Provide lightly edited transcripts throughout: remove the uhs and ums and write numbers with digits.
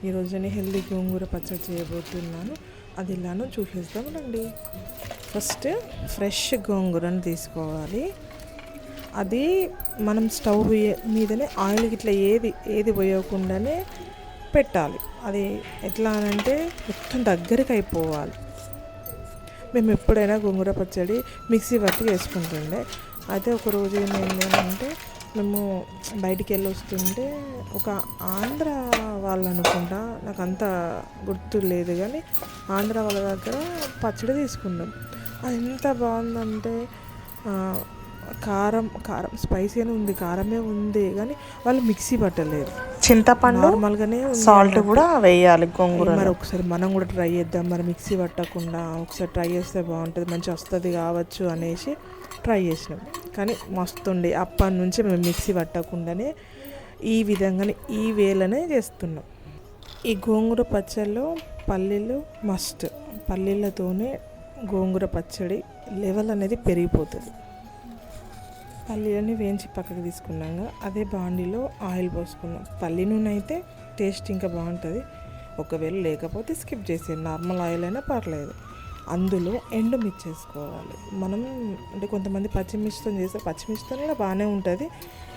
ఈరోజు నేను హెల్దీ గోంగూర పచ్చడి చేయబోతున్నాను. అది ఎలానో చూసేద్దాం రండి. ఫస్ట్ ఫ్రెష్ గోంగూరను తీసుకోవాలి. అది మనం స్టవ్ మీదనే ఆయిల్ ఇట్లా ఏది పోయకుండానే పెట్టాలి. అది ఎట్లా అంటే మొత్తం దగ్గరికి అయిపోవాలి. మేము ఎప్పుడైనా గోంగూర పచ్చడి మిక్సీ పట్టి వేసుకుంటుండే. అయితే ఒకరోజు ఏమైంది అంటే మేము బయటికి వెళ్ళి వస్తుంటే ఒక ఆంధ్ర వాళ్ళు అనుకుంటా, నాకు అంత గుర్తు లేదు కానీ ఆంధ్ర వాళ్ళ దగ్గర పచ్చడి తీసుకున్నాం. అది ఎంత బాగుందంటే కారం కారం స్పైసీగానే ఉంది, కారమే ఉంది కానీ వాళ్ళు మిక్సీ పట్టలేదు. చింతపండు నార్మల్గానే సాల్ట్ కూడా వేయాలి గోంగూర. మరి ఒకసారి మనం కూడా ట్రై చేద్దాం. మరి మిక్సీ పట్టకుండా ఒకసారి ట్రై చేస్తే బాగుంటుంది, మంచిగా వస్తుంది కావచ్చు అనేసి ట్రై చేసినాం. కానీ మస్తు ఉండే. అప్పటి నుంచి మేము మిక్సీ పట్టకుండానే ఈ విధంగానే ఈ వేలనే చేస్తున్నాం. ఈ గోంగూర పచ్చడిలో పల్లీలు మస్ట్. పల్లీలతోనే గోంగూర పచ్చడి లెవెల్ అనేది పెరిగిపోతుంది. పల్లీలని వేయించి పక్కకు తీసుకున్నాక అదే బాండీలో ఆయిల్ పోసుకున్నాం. పల్లి నూనె అయితే టేస్ట్ ఇంకా బాగుంటుంది. ఒకవేళ లేకపోతే స్కిప్ చేసేది, నార్మల్ ఆయిల్ అయినా పర్లేదు. అందులో ఎండుమిర్చి వేసుకోవాలి. మనం అంటే కొంతమంది పచ్చిమిర్చితో చేస్తే పచ్చిమిర్చితో కూడా బాగానే ఉంటుంది.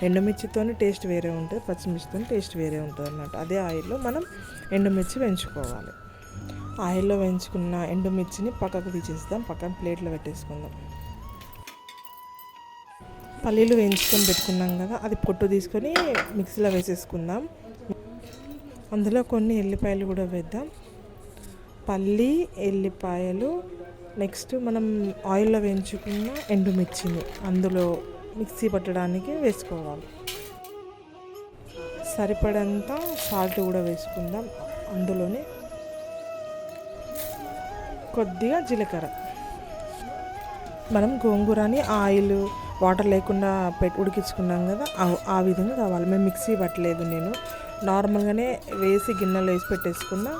ఎండుమిర్చితో టేస్ట్ వేరే ఉంటుంది, పచ్చిమిర్చితో టేస్ట్ వేరే ఉంటుంది అన్నట్టు. అదే ఆయిల్లో మనం ఎండుమిర్చి వేయించుకోవాలి. ఆయిల్లో వేయించుకున్న ఎండుమిర్చిని పక్కకు తీసేస్తాం, పక్కన ప్లేట్లో పెట్టేసుకుందాం. పల్లీలు వేయించుకొని పెట్టుకున్నాం కదా, అది పొట్టు తీసుకొని మిక్సీలో వేసేసుకుందాం. అందులో కొన్ని ఎల్లిపాయలు కూడా వేద్దాం. పల్లి, ఎల్లిపాయలు, నెక్స్ట్ మనం ఆయిల్లో వేయించుకున్న ఎండుమిర్చిని అందులో మిక్సీ పట్టడానికి వేసుకోవాలి. సరిపడంత సాల్ట్ కూడా వేసుకుందాం. అందులోనే కొద్దిగా జీలకర్ర. మనం గోంగూరని ఆయిల్ వాటర్ లేకుండా ఉడికించుకున్నాం కదా, ఆ విధంగా కావాలి. మేము మిక్సీ పట్టలేదు, నేను నార్మల్గానే వేసి గిన్నెలో వేసి పెట్టేసుకున్నా.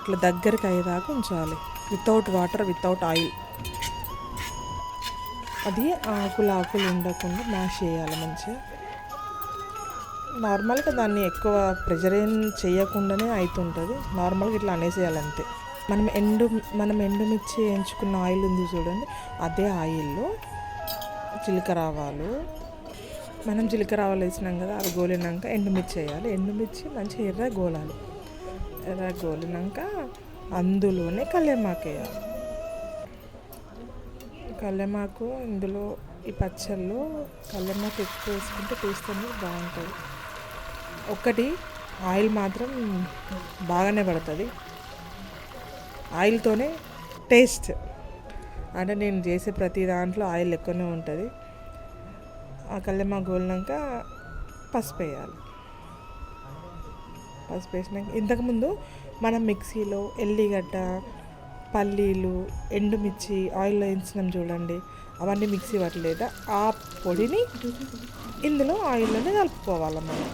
ఇట్లా దగ్గరికి అయ్యేదాకా ఉంచాలి, వితౌట్ వాటర్, వితౌట్ ఆయిల్. అది ఆకులు ఉండకుండా మ్యాష్ చేయాలి మంచిగా. నార్మల్గా దాన్ని ఎక్కువ ప్రెజర్ ఏం చేయకుండానే అవుతుంటుంది. నార్మల్గా ఇట్లా అనేసేయాలి అంతే. మనం ఎండుమిర్చి వేయించుకున్న ఆయిల్ ఉంది చూడండి, అదే ఆయిల్లో జీలకర్ర ఆవాలు, మనం జీలకర్ర ఆవాలు వేసినాం కదా, అది గోలినాక ఎండుమిర్చి వేయాలి. ఎండుమిర్చి మంచిగా ఎర్ర గోలాలి. ఎర్ర గోలినాక అందులోనే కల్లేమాకు వేయాలి. కల్లేమాకు ఇందులో ఈ పచ్చళ్ళు కల్లేమాకు ఎక్కువ వేసుకుంటే టేస్ట్ అనేది బాగుంటుంది. ఒకటి ఆయిల్ మాత్రం బాగానే పడుతుంది. ఆయిల్తోనే టేస్ట్ అంటే నేను చేసే ప్రతి దాంట్లో ఆయిల్ ఎక్కువనే ఉంటుంది. ఆ కల్లేమాకు గోలినాక పసుపు వేయాలి. పసుపు వేసినాక ఇంతకుముందు మనం మిక్సీలో ఎల్లిగడ్డ, పల్లీలు, ఎండుమిర్చి ఆయిల్లో వేయించినాం చూడండి, అవన్నీ మిక్సీ పట్టలేదా, ఆ పొడిని ఇందులో ఆయిల్లోనే కలుపుకోవాలి. మనం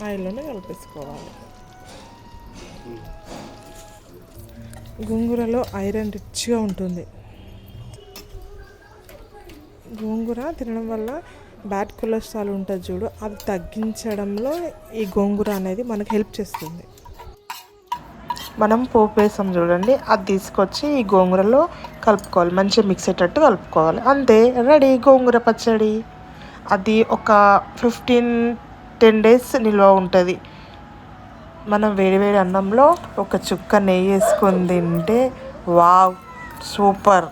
ఆయిల్లోనే కలిపేసుకోవాలి. గోంగూరలో ఐరన్ రిచ్గా ఉంటుంది. గోంగూర తినడం వల్ల బ్యాడ్ కొలెస్ట్రాల్ ఉంటుంది చూడు, అది తగ్గించడంలో ఈ గోంగూర అనేది మనకు హెల్ప్ చేస్తుంది. మనం పోపు వేసాం చూడండి, అది తీసుకొచ్చి ఈ గోంగూరలో కలుపుకోవాలి. మంచిగా మిక్స్ అయ్యేటట్టు కలుపుకోవాలి. అంతే, రెడీ గోంగూర పచ్చడి. అది ఒక 15-10 days నిల్వ ఉంటుంది. మనం వేడివేడి అన్నంలో ఒక చుక్క నెయ్యి వేసుకొని తింటే wow, super.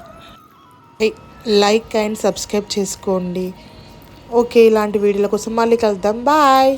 Like and subscribe చేసుకోండి. ఓకే, ఇలాంటి వీడియోల కోసం మళ్ళీ కలుద్దాం. బాయ్.